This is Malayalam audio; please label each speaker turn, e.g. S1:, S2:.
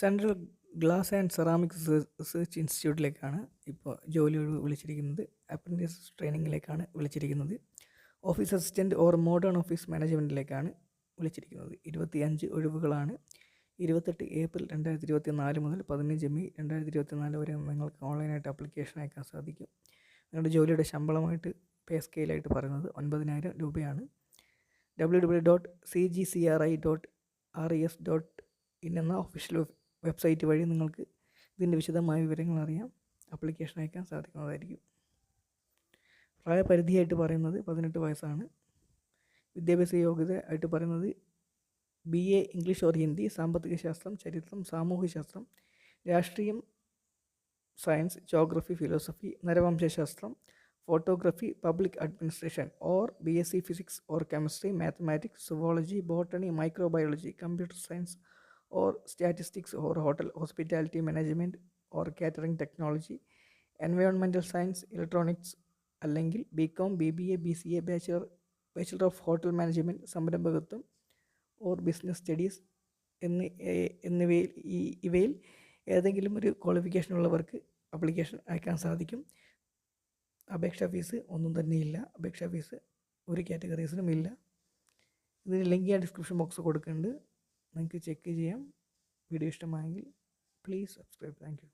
S1: Central glass and ceramics research ഇൻസ്റ്റിറ്റ്യൂട്ടിലേക്കാണ് ഇപ്പോൾ ജോലി വിളിച്ചിരിക്കുന്നത്. അപ്രൻറ്റീസ് ട്രെയിനിങ്ങിലേക്കാണ് വിളിച്ചിരിക്കുന്നത്. Office assistant or modern office മാനേജ്മെൻറ്റിലേക്കാണ് വിളിച്ചിരിക്കുന്നത്. 25 ഒഴിവുകളാണ്. 28 ഏപ്രിൽ 2024 മുതൽ 15 മെയ് 2024 വരെ നിങ്ങൾക്ക് ഓൺലൈനായിട്ട് ആപ്ലിക്കേഷൻ അയക്കാൻ സാധിക്കും. നിങ്ങളുടെ ജോലിയുടെ ശമ്പളമായിട്ട് പേ സ്കെയിലായിട്ട് പറയുന്നത് 9,000 രൂപയാണ്. www.cgcri.res.in എന്ന ഒഫീഷ്യൽ വെബ്സൈറ്റ് വഴി നിങ്ങൾക്ക് ഇതിൻ്റെ വിശദമായ വിവരങ്ങൾ അറിയാം. ആപ്ലിക്കേഷൻ അയക്കാൻ സാധിക്കുന്നതായിരിക്കും. പ്രായപരിധിയായിട്ട് പറയുന്നത് 18 വയസ്സാണ്. വിദ്യാഭ്യാസ യോഗ്യത ആയിട്ട് പറയുന്നത് BA ഇംഗ്ലീഷ് ഓർ ഹിന്ദി, സാമ്പത്തിക ശാസ്ത്രം, ചരിത്രം, സാമൂഹ്യശാസ്ത്രം, രാഷ്ട്രീയം, സയൻസ്, ജോഗ്രഫി, ഫിലോസഫി, നരവംശാസ്ത്രം, photography, public administration or BSc physics or chemistry, mathematics, zoology, botany, microbiology, computer science or statistics or hotel hospitality management or catering technology, environmental science, electronics അല്ലെങ്കിൽ BCom, BBA, BCA, Bachelor of Hotel Management, സംരംഭകത്വം ഓർ ബിസിനസ് സ്റ്റഡീസ് ഇവയിൽ ഏതെങ്കിലും ഒരു ക്വാളിഫിക്കേഷൻ ഉള്ളവർക്ക് ആപ്ലിക്കേഷൻ അയക്കാൻ സാധിക്കും. അപേക്ഷാ ഫീസ് ഒന്നും തന്നെയില്ല. അപേക്ഷാ ഫീസ് ഒരു കാറ്റഗറീസിനും ഇല്ല. ഇതിന് ലിങ്ക് ഞാൻ ഡിസ്ക്രിപ്ഷൻ ബോക്സ് കൊടുക്കുന്നുണ്ട്. നിങ്ങൾക്ക് ചെക്ക് ചെയ്യാം. വീഡിയോ ഇഷ്ടമായെങ്കിൽ പ്ലീസ് സബ്സ്ക്രൈബ്. Thank you.